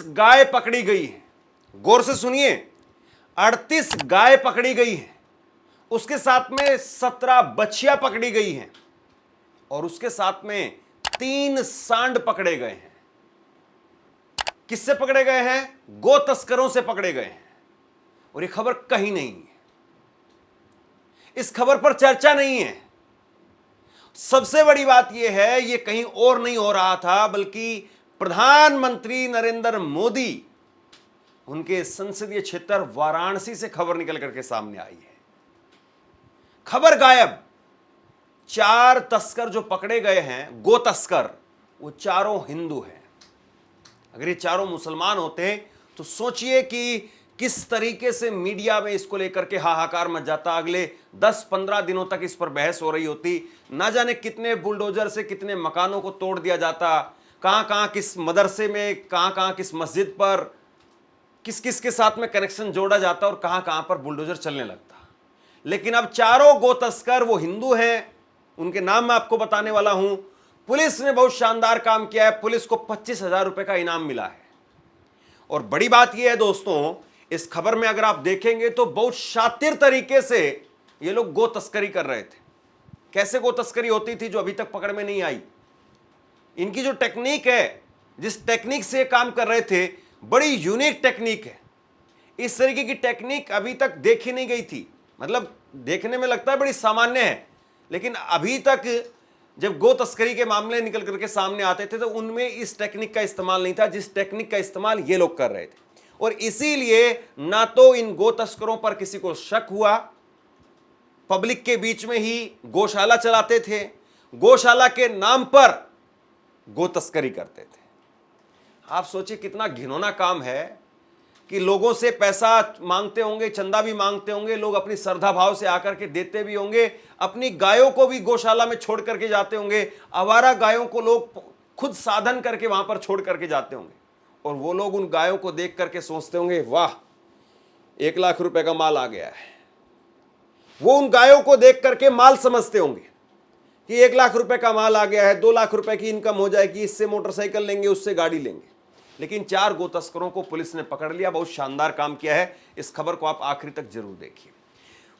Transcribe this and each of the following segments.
गाय पकड़ी गई है। गौर से सुनिए, 38 गाय पकड़ी गई है, उसके साथ में 17 बछिया पकड़ी गई हैं और उसके साथ में 3 सांड पकड़े गए हैं। किससे पकड़े गए हैं? गो तस्करों से पकड़े गए हैं। और ये खबर कहीं नहीं है, इस खबर पर चर्चा नहीं है। सबसे बड़ी बात यह है, यह कहीं और नहीं हो रहा था, बल्कि प्रधानमंत्री नरेंद्र मोदी, उनके संसदीय क्षेत्र वाराणसी से खबर निकल करके सामने आई है। खबर गायब। 4 तस्कर जो पकड़े गए हैं, गो तस्कर, वो चारों हिंदू हैं। अगर ये चारों मुसलमान होते तो सोचिए कि किस तरीके से मीडिया में इसको लेकर के हाहाकार मच जाता। अगले 10-15 दिनों तक इस पर बहस हो रही होती। ना जाने कितने बुलडोजर से कितने मकानों को तोड़ दिया जाता, कहां कहां किस मदरसे में, कहां कहां किस मस्जिद पर किस किस के साथ में कनेक्शन जोड़ा जाता और कहां कहां पर बुलडोजर चलने लगता। लेकिन अब चारों गो तस्कर वो हिंदू हैं, उनके नाम मैं आपको बताने वाला हूं। पुलिस ने बहुत शानदार काम किया है। पुलिस को 25,000 रुपए का इनाम मिला है। और बड़ी बात यह है दोस्तों, इस खबर में अगर आप देखेंगे तो बहुत शातिर तरीके से ये लोग गो तस्करी कर रहे थे। कैसे गो तस्करी होती थी जो अभी तक पकड़ में नहीं आई। इनकी जो टेक्निक है, जिस टेक्निक से काम कर रहे थे, बड़ी यूनिक टेक्निक है। इस तरीके की टेक्निक अभी तक देखी नहीं गई थी। मतलब देखने में लगता है बड़ी सामान्य है, लेकिन अभी तक जब गो तस्करी के मामले निकल करके सामने आते थे तो उनमें इस टेक्निक का इस्तेमाल नहीं था जिस टेक्निक का इस्तेमाल ये लोग कर रहे थे। और इसीलिए ना तो इन गो तस्करों पर किसी को शक हुआ, पब्लिक के बीच में ही गौशाला चलाते थे, गौशाला के नाम पर गो तस्करी करते थे। आप सोचिए कितना घिनौना काम है कि लोगों से पैसा मांगते होंगे, चंदा भी मांगते होंगे, लोग अपनी श्रद्धा भाव से आकर के देते भी होंगे, अपनी गायों को भी गौशाला में छोड़ करके जाते होंगे, आवारा गायों को लोग खुद साधन करके वहां पर छोड़ करके जाते होंगे। और वो लोग उन गायों को देख करके सोचते होंगे, वाह 1 लाख रुपए का माल आ गया है। वो उन गायों को देख करके माल समझते होंगे कि 1 लाख रुपए का माल आ गया है, 2 लाख रुपए की इनकम हो जाएगी, इससे मोटरसाइकिल लेंगे, उससे गाड़ी लेंगे। लेकिन 4 गो तस्करों को पुलिस ने पकड़ लिया। बहुत शानदार काम किया है। इस खबर को आप आखिरी तक जरूर देखिए।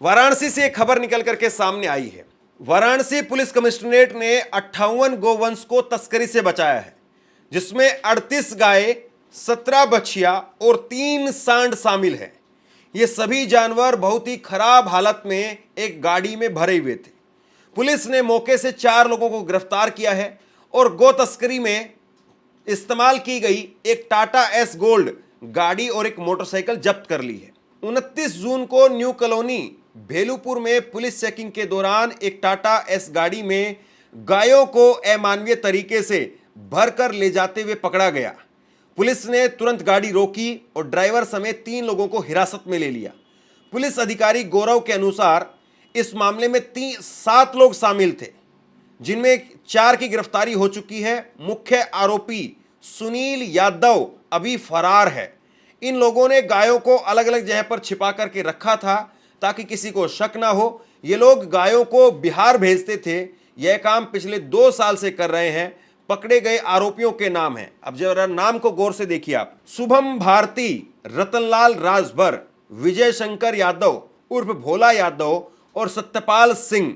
वाराणसी से एक खबर निकल करके सामने आई है। वाराणसी पुलिस कमिश्नरेट ने 58 गोवंश को तस्करी से बचाया है, जिसमें 38 गाय, 17 बछिया और 3 सांड शामिल है। ये सभी जानवर बहुत ही खराब हालत में एक गाड़ी में भरे हुए थे। पुलिस ने मौके से 4 लोगों को गिरफ्तार किया है और गो तस्करी में इस्तेमाल की गई एक टाटा एस गोल्ड गाड़ी और एक मोटरसाइकिल जब्त कर ली है। 29 जून को न्यू कॉलोनी भेलूपुर में पुलिस चेकिंग के दौरान एक टाटा एस गाड़ी में गायों को अमानवीय तरीके से भरकर ले जाते हुए पकड़ा गया। पुलिस ने तुरंत गाड़ी रोकी और ड्राइवर समेत 3 लोगों को हिरासत में ले लिया। पुलिस अधिकारी गौरव के अनुसार इस मामले में 7 लोग शामिल थे, जिनमें 4 की गिरफ्तारी हो चुकी है। मुख्य आरोपी सुनील यादव अभी फरार है। इन लोगों ने गायों को अलग अलग जगह पर छिपा करके रखा था ताकि किसी को शक ना हो। ये लोग गायों को बिहार भेजते थे। यह काम पिछले 2 साल से कर रहे हैं। पकड़े गए आरोपियों के नाम हैं, अब जरा नाम को गौर से देखिए आप। शुभम भारती, रतनलाल राजभर, विजय शंकर यादव उर्फ भोला यादव और सत्यपाल सिंह।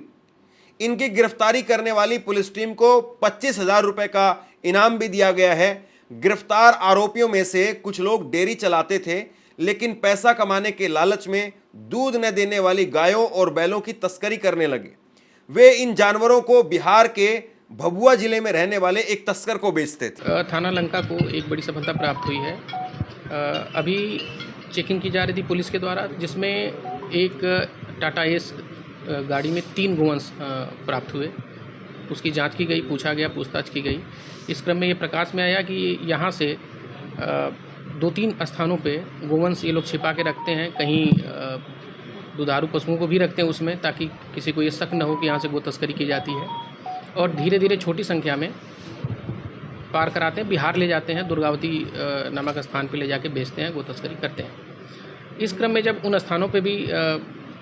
इनकी गिरफ्तारी करने वाली पुलिस टीम को 25,000 रुपए का इनाम भी दिया गया है। गिरफ्तार आरोपियों में से कुछ लोग डेयरी चलाते थे, लेकिन पैसा कमाने के लालच में दूध न देने वाली गायों और बैलों की तस्करी करने लगे। वे इन जानवरों को बिहार के भभुआ जिले में रहने वाले एक तस्कर को बेचते थे। थाना लंका को एक बड़ी सफलता प्राप्त हुई है। अभी चेकिंग की जा रही थी पुलिस के द्वारा, जिसमें एक टाटा एस गाड़ी में 3 गोवंश प्राप्त हुए। उसकी जांच की गई, पूछा गया, पूछताछ की गई। इस क्रम में ये प्रकाश में आया कि यहाँ से 2-3 स्थानों पे गोवंश ये लोग छिपा के रखते हैं। कहीं दुधारू पशुओं को भी रखते हैं उसमें, ताकि किसी को ये शक न हो कि यहाँ से गो तस्करी की जाती है। और धीरे धीरे छोटी संख्या में पार कराते हैं, बिहार ले जाते हैं, दुर्गावती नामक स्थान पे ले जाके बेचते हैं, गो तस्करी करते हैं। इस क्रम में जब उन स्थानों पे भी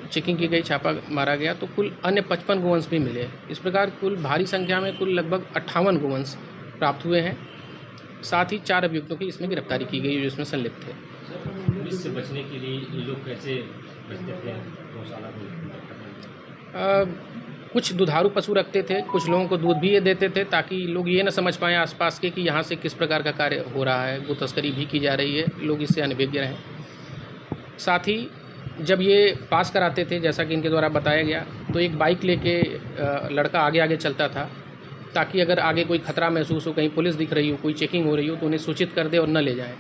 चेकिंग की गई, छापा मारा गया, तो कुल अन्य 55 गोवंश भी मिले। इस प्रकार कुल भारी संख्या में कुल लगभग 58 गोवंश प्राप्त हुए हैं। 2 स्थानों पे 2 गोवंश छिपा के रखते हैं, 2 स्थानों पे 2 गोवंश छिपा के रखते हैं। इस प्रकार कुल 55 गोवंश मिले। इस प्रकार कुल भारी संख्या में कुल लगभग 58 गोवंश प्राप्त हुए हैं। साथ ही 4 अभियुक्तों की इसमें गिरफ्तारी की गई जो इसमें संलिप्त थे। पुलिस से बचने के लिए ये लोग कैसे बचते थे गौशाला में? कुछ दुधारू पशु रखते थे, कुछ लोगों को दूध भी ये देते थे ताकि लोग ये ना समझ पाएँ आसपास के कि यहाँ से किस प्रकार का कार्य हो रहा है, गो तस्करी भी की जा रही है, लोग इससे अनभिज्ञ रहें। साथ ही जब ये पास कराते थे, जैसा कि इनके द्वारा बताया गया, तो एक बाइक लेके लड़का आगे आगे चलता था ताकि अगर आगे कोई खतरा महसूस हो, कहीं पुलिस दिख रही हो, कोई चेकिंग हो रही हो, तो उन्हें सूचित कर दे और न ले जाए।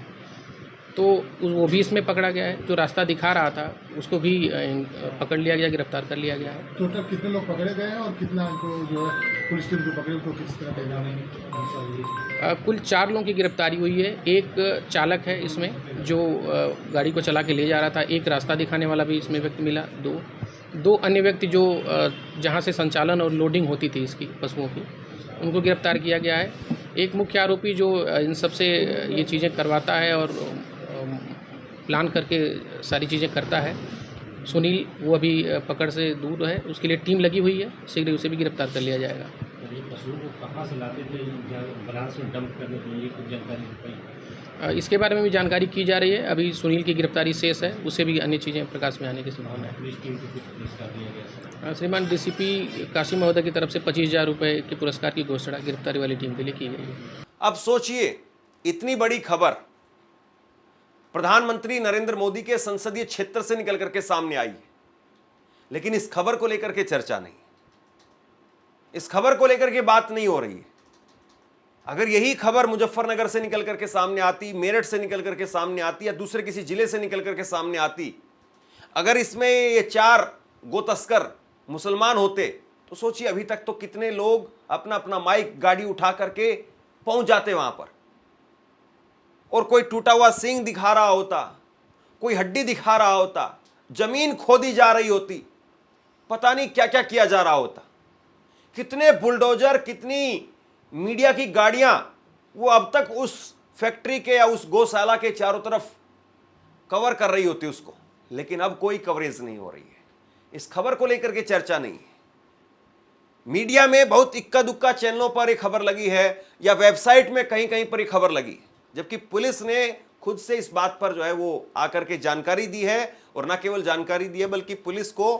तो वो भी इसमें पकड़ा गया है। जो रास्ता दिखा रहा था उसको भी पकड़ लिया गया, गिरफ्तार कर लिया गया है। टोटल कितने लोग पकड़े गए हैं और कितना इनको जो है पुलिस टीम जो पकड़े उनको किस तरह का कुल 4 लोगों की गिरफ्तारी हुई है। एक चालक है इसमें जो गाड़ी को चला के ले जा रहा था, एक रास्ता दिखाने वाला भी इसमें व्यक्ति मिला, दो अन्य व्यक्ति जो जहाँ से संचालन और लोडिंग होती थी इसकी पशुओं की, उनको गिरफ्तार किया गया है। एक मुख्य आरोपी जो इन सब से ये चीज़ें करवाता है और प्लान करके सारी चीज़ें करता है, सुनील, वो अभी पकड़ से दूर है, उसके लिए टीम लगी हुई है, शीघ्र उसे भी गिरफ्तार कर लिया जाएगा। ये पशुओं को कहाँ से लाते थे बनारस में डंप करने के लिए, कुछ जानकारी बताइए। इसके बारे में भी जानकारी की जा रही है। अभी सुनील की गिरफ्तारी शेष है, उससे भी अन्य चीज़ें प्रकाश में आने की संभावना है। पुलिस टीम को कुछ पुरस्कार दिया गया? श्रीमान डीसीपी कासिम महोदय की तरफ से 25,000 रुपये के पुरस्कार की घोषणा गिरफ्तारी वाली टीम के लिए की गई है। अब सोचिए, इतनी बड़ी खबर प्रधानमंत्री नरेंद्र मोदी के संसदीय क्षेत्र से निकल करके सामने आई है, लेकिन इस खबर को लेकर के चर्चा नहीं, इस खबर को लेकर के बात नहीं हो रही है। अगर यही खबर मुजफ्फरनगर से निकल करके सामने आती, मेरठ से निकल करके सामने आती, या दूसरे किसी जिले से निकल करके सामने आती, अगर इसमें ये 4 गो तस्कर मुसलमान होते, तो सोचिए अभी तक तो कितने लोग अपना अपना माइक गाड़ी उठा करके पहुंच जाते वहां पर, और कोई टूटा हुआ सींग दिखा रहा होता, कोई हड्डी दिखा रहा होता, जमीन खोदी जा रही होती, पता नहीं क्या क्या किया जा रहा होता। कितने बुलडोजर, कितनी मीडिया की गाड़ियां वो अब तक उस फैक्ट्री के या उस गौशाला के चारों तरफ कवर कर रही होती उसको, लेकिन अब कोई कवरेज नहीं हो रही है। इस खबर को लेकर के चर्चा नहीं है। मीडिया में बहुत इक्का दुक्का चैनलों पर एक खबर लगी है, या वेबसाइट में कहीं कहीं पर एक खबर लगी, जबकि पुलिस ने खुद से इस बात पर जो है वो आकर के जानकारी दी है, और ना केवल जानकारी दी है बल्कि पुलिस को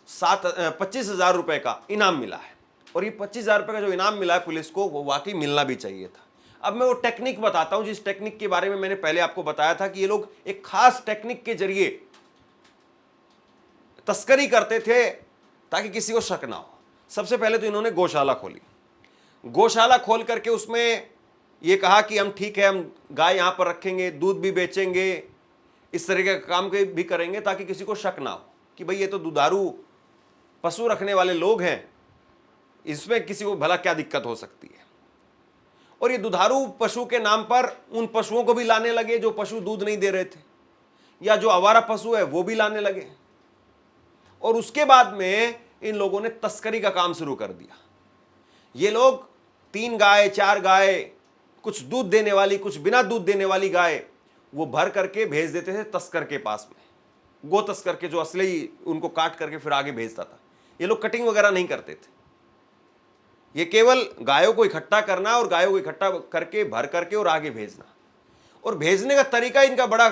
25,000 रुपए का इनाम मिला है। और ये 25,000 रुपए का जो इनाम मिला है पुलिस को, वो वाकई मिलना भी चाहिए था। अब मैं वो टेक्निक बताता हूं, जिस टेक्निक के बारे में मैंने पहले आपको बताया था कि ये लोग एक खास टेक्निक के जरिए तस्करी करते थे ताकि किसी को शक ना हो। सबसे पहले तो इन्होंने गौशाला खोली, गौशाला खोल करके उसमें ये कहा कि हम ठीक है, हम गाय यहां पर रखेंगे, दूध भी बेचेंगे, इस तरह के काम के भी करेंगे ताकि किसी को शक ना हो कि भाई ये तो दुधारू पशु रखने वाले लोग हैं, इसमें किसी को भला क्या दिक्कत हो सकती है। और ये दुधारू पशु के नाम पर उन पशुओं को भी लाने लगे जो पशु दूध नहीं दे रहे थे, या जो आवारा पशु है वो भी लाने लगे। और उसके बाद में इन लोगों ने तस्करी का काम शुरू कर दिया। ये लोग 3 गाय, 4 गाय, कुछ दूध देने वाली, कुछ बिना दूध देने वाली गाय, वो भर करके भेज देते थे तस्कर के पास में, गो तस्कर के, जो असली उनको काट करके फिर आगे भेजता था। ये लोग कटिंग वगैरह नहीं करते थे, ये केवल गायों को इकट्ठा करना और गायों को इकट्ठा करके भर करके और आगे भेजना। और भेजने का तरीका इनका बड़ा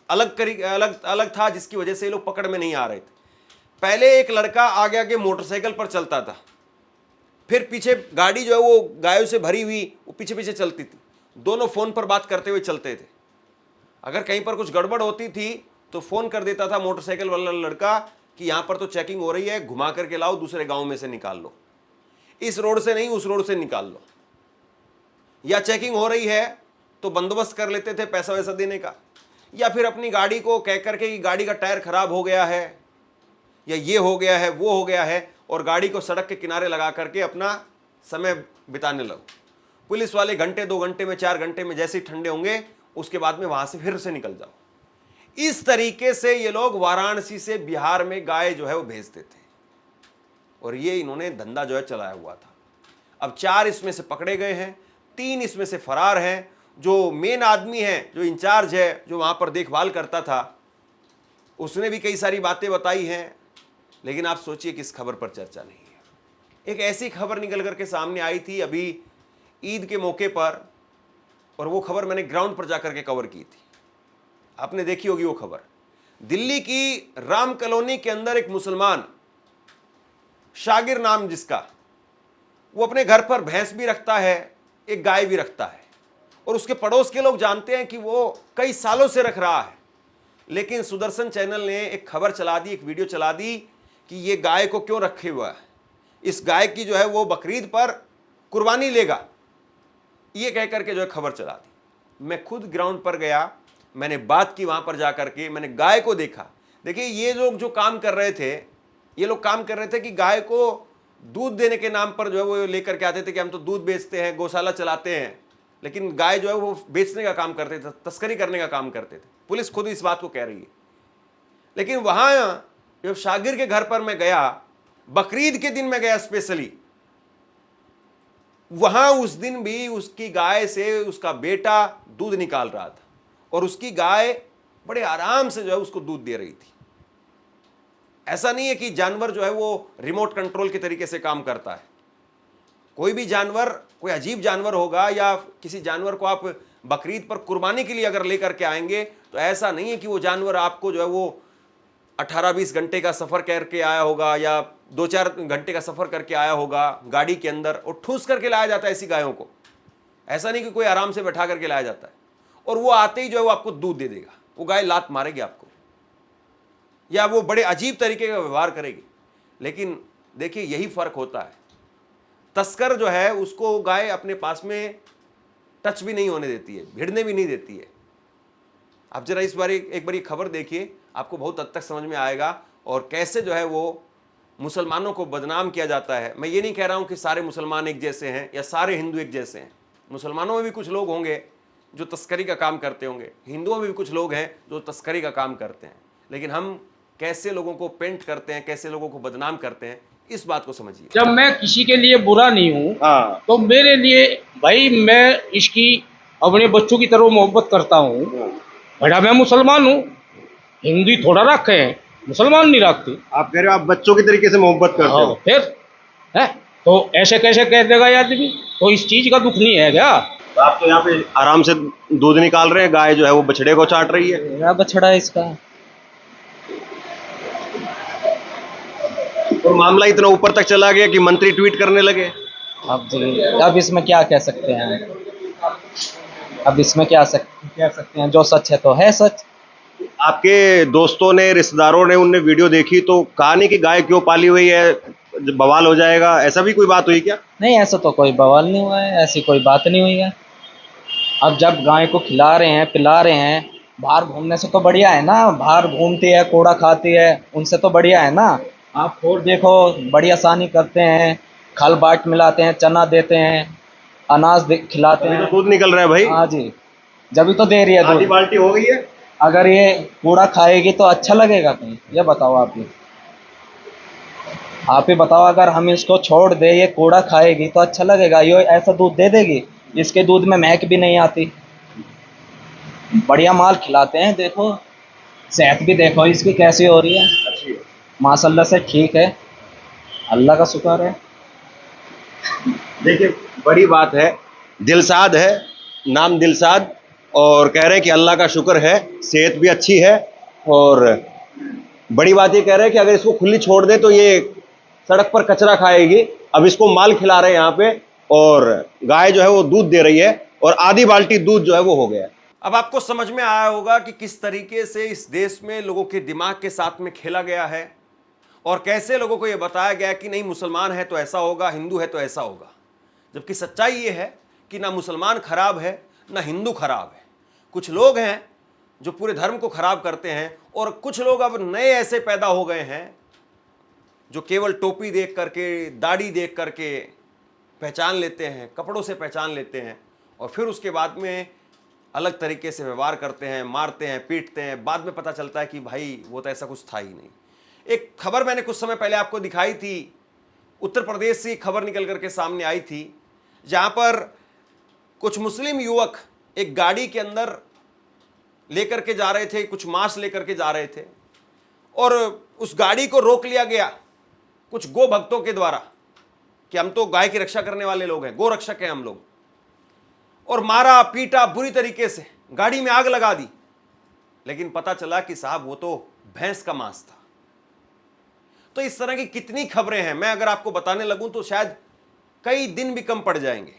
अलग था, जिसकी वजह से ये लोग पकड़ में नहीं आ रहे थे। पहले एक लड़का आगे आगे मोटरसाइकिल पर चलता था, फिर पीछे गाड़ी जो है वो गायों से भरी हुई वो पीछे पीछे चलती थी, दोनों फोन पर बात करते हुए चलते थे। अगर कहीं पर कुछ गड़बड़ होती थी तो फोन कर देता था मोटरसाइकिल वाला लड़का कि यहां पर तो चेकिंग हो रही है, घुमा करके लाओ, दूसरे गांव में से निकाल लो, इस रोड से नहीं उस रोड से निकाल लो। या चेकिंग हो रही है तो बंदोबस्त कर लेते थे पैसा वैसा देने का, या फिर अपनी गाड़ी को कह करके कि गाड़ी का टायर खराब हो गया है, या ये हो गया है, वो हो गया है, और गाड़ी को सड़क के किनारे लगा करके अपना समय बिताने लगो। पुलिस वाले घंटे, 2 घंटे में, 4 घंटे में जैसे ही ठंडे होंगे उसके बाद में वहां से फिर से निकल जाओ। इस तरीके से ये लोग वाराणसी से बिहार में गाय जो है वो भेजते थे, और ये इन्होंने धंधा जो है चलाया हुआ था। अब 4 इसमें से पकड़े गए हैं, 3 इसमें से फरार हैं। जो मेन आदमी है, जो इंचार्ज है, जो वहां पर देखभाल करता था, उसने भी कई सारी बातें बताई हैं, लेकिन आप सोचिए किस खबर पर चर्चा नहीं है। एक ऐसी खबर निकल करके सामने आई थी अभी ईद के मौके पर, और वो खबर मैंने ग्राउंड पर जाकर के कवर की थी। आपने देखी होगी वो खबर। दिल्ली की राम कॉलोनी के अंदर एक मुसलमान, शागिर नाम जिसका, वो अपने घर पर भैंस भी रखता है, एक गाय भी रखता है, और उसके पड़ोस के लोग जानते हैं कि वो कई सालों से रख रहा है। लेकिन सुदर्शन चैनल ने एक खबर चला दी, एक वीडियो चला दी कि ये गाय को क्यों रखे हुआ है, इस गाय की जो है वो बकरीद पर कुर्बानी लेगा, ये कह करके जो है खबर चला दी। मैं खुद ग्राउंड पर गया, मैंने बात की वहां पर जाकर के, मैंने गाय को देखा। देखिए ये लोग जो काम कर रहे थे, ये लोग काम कर रहे थे कि गाय को दूध देने के नाम पर जो है वो लेकर के आते थे कि हम तो दूध बेचते हैं, गौशाला चलाते हैं, लेकिन गाय जो है वो बेचने का काम करते थे, तस्करी करने का काम करते थे। पुलिस खुद इस बात को कह रही है। लेकिन वहां जब शागिर के घर पर मैं गया, बकरीद के दिन मैं गया स्पेशली, वहां उस दिन भी उसकी गाय से उसका बेटा दूध निकाल रहा था और उसकी गाय बड़े आराम से जो है उसको दूध दे रही थी। ऐसा नहीं है कि जानवर जो है वो रिमोट कंट्रोल के तरीके से काम करता है। कोई भी जानवर, कोई अजीब जानवर होगा या किसी जानवर को आप बकरीद पर कुर्बानी के लिए अगर लेकर के आएंगे तो ऐसा नहीं है कि वो जानवर आपको जो है वो 18-20 घंटे का सफ़र करके आया होगा या 2-4 घंटे का सफ़र करके आया होगा गाड़ी के अंदर और ठूस करके लाया जाता है ऐसी गायों को। ऐसा नहीं कि कोई आराम से बैठा करके लाया जाता है और वो आते ही जो है वो आपको दूध दे देगा। वो गाय लात मारेगी आपको या वो बड़े अजीब तरीके का व्यवहार करेगी। लेकिन देखिए यही फ़र्क होता है। तस्कर जो है उसको गाय अपने पास में टच भी नहीं होने देती है, भिड़ने भी नहीं देती है। आप जरा इस बार एक बार खबर देखिए, आपको बहुत हद तक समझ में आएगा और कैसे जो है वो मुसलमानों को बदनाम किया जाता है। मैं ये नहीं कह रहा हूं कि सारे मुसलमान एक जैसे हैं या सारे हिंदू एक जैसे हैं। मुसलमानों में भी कुछ लोग होंगे जो तस्करी का काम करते होंगे, हिंदुओं में भी कुछ लोग हैं जो तस्करी का काम करते हैं। लेकिन हम कैसे लोगों को पेंट करते हैं, कैसे लोगों को बदनाम करते हैं, इस बात को समझिए। जब मैं किसी के लिए बुरा नहीं हूँ तो मेरे लिए भाई मैं इसकी अपने बच्चों की तरह मोहब्बत करता हूँ। बड़ा मैं मुसलमान हूँ, हिंदू ही थोड़ा रखे हैं, मुसलमान नहीं रखते। आप कह रहे हो आप बच्चों की तरीके से मोहब्बत करते हो, फिर है तो ऐसे कैसे कह देगा ये आदमी? तो इस चीज का दुख नहीं है क्या? आप तो यहाँ पे आराम से दूध निकाल रहे हैं, गाय जो है वो बछड़े को चाट रही है। मेरा बछड़ा है इसका। और मामला इतना ऊपर तक चला गया कि मंत्री ट्वीट करने लगे। अब इसमें क्या कह सकते हैं? अब इसमें क्या कह सकते हैं? जो सच है तो है सच। आपके दोस्तों ने, रिश्तेदारों ने, उनने वीडियो देखी तो कहा नहीं कि गाय क्यों पाली हुई है, बवाल हो जाएगा, ऐसा भी कोई बात हुई क्या? नहीं, ऐसा तो कोई बवाल नहीं हुआ है, ऐसी कोई बात नहीं हुई है। अब जब गाय को खिला रहे हैं, पिला रहे हैं, बाहर घूमने से तो बढ़िया है ना। बाहर घूमती है, कूड़ा खाती है, उनसे तो बढ़िया है ना। आप और देखो, बड़ी आसानी करते हैं, खल बाट मिलाते हैं, चना देते हैं, अनाज खिलाते हैं। तो दूध निकल रहा है भाई। हाँ जी, जब तो दे रही है आधी दूध। बाल्टी हो गई है। अगर ये कूड़ा खाएगी तो अच्छा लगेगा कहीं? ये बताओ आप ही बताओ। अगर हम इसको छोड़ दे, ये कूड़ा खाएगी तो अच्छा लगेगा? ये ऐसा दूध दे देगी? इसके दूध में महक भी नहीं आती। बढ़िया माल खिलाते हैं, देखो सेहत भी देखो इसकी कैसी हो रही है। अच्छी है माशाल्लाह से ठीक है, अल्लाह का शुक्र है। देखिए बड़ी बात है, दिलसाद है, नाम दिलसाद, और कह रहे हैं कि अल्लाह का शुक्र है, सेहत भी अच्छी है। और बड़ी बात ये कह रहे हैं कि अगर इसको खुली छोड़ दें तो ये सड़क पर कचरा खाएगी। अब इसको माल खिला रहे हैं यहाँ पे और गाय जो है वो दूध दे रही है और आधी बाल्टी दूध जो है वो हो गया। अब आपको समझ में आया होगा कि किस तरीके से इस देश में लोगों के दिमाग के साथ में खेला गया है और कैसे लोगों को यह बताया गया कि नहीं मुसलमान है तो ऐसा होगा, हिंदू है तो ऐसा होगा। जबकि सच्चाई ये है कि ना मुसलमान खराब है ना हिंदू खराब है। कुछ लोग हैं जो पूरे धर्म को खराब करते हैं और कुछ लोग अब नए ऐसे पैदा हो गए हैं जो केवल टोपी देख करके, दाढ़ी देख करके पहचान लेते हैं, कपड़ों से पहचान लेते हैं और फिर उसके बाद में अलग तरीके से व्यवहार करते हैं, मारते हैं, पीटते हैं। बाद में पता चलता है कि भाई वो तो ऐसा कुछ था ही नहीं। एक खबर मैंने कुछ समय पहले आपको दिखाई थी, उत्तर प्रदेश से खबर निकल करके सामने आई थी, जहां पर कुछ मुस्लिम युवक एक गाड़ी के अंदर लेकर के जा रहे थे, कुछ मांस लेकर के जा रहे थे और उस गाड़ी को रोक लिया गया कुछ गो भक्तों के द्वारा कि हम तो गाय की रक्षा करने वाले लोग हैं, गो रक्षक हैं हम लोग। और मारा पीटा बुरी तरीके से, गाड़ी में आग लगा दी। लेकिन पता चला कि साहब वो तो भैंस का मांस था। तो इस तरह की कितनी खबरें हैं, मैं अगर आपको बताने लगूं तो शायद कई दिन भी कम पड़ जाएंगे।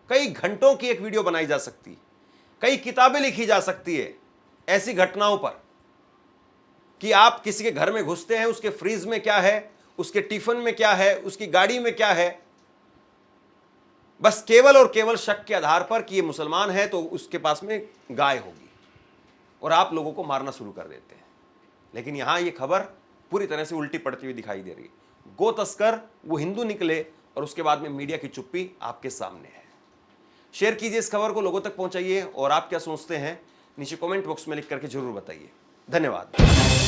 कई घंटों की एक वीडियो बनाई जा सकती है, कई किताबें लिखी जा सकती है ऐसी घटनाओं पर कि आप किसी के घर में घुसते हैं, उसके फ्रीज में क्या है, उसके टिफिन में क्या है, उसकी गाड़ी में क्या है, बस केवल और केवल शक के आधार पर कि ये मुसलमान है तो उसके पास में गाय होगी, और आप लोगों को मारना शुरू कर देते हैं। लेकिन यहां ये खबर पूरी तरह से उल्टी पड़ती हुई दिखाई दे रही है। गो तस्कर वो हिंदू निकले और उसके बाद में मीडिया की चुप्पी आपके सामने है। शेयर कीजिए इस खबर को, लोगों तक पहुंचाइए, और आप क्या सोचते हैं नीचे कमेंट बॉक्स में लिख करके जरूर बताइए। धन्यवाद।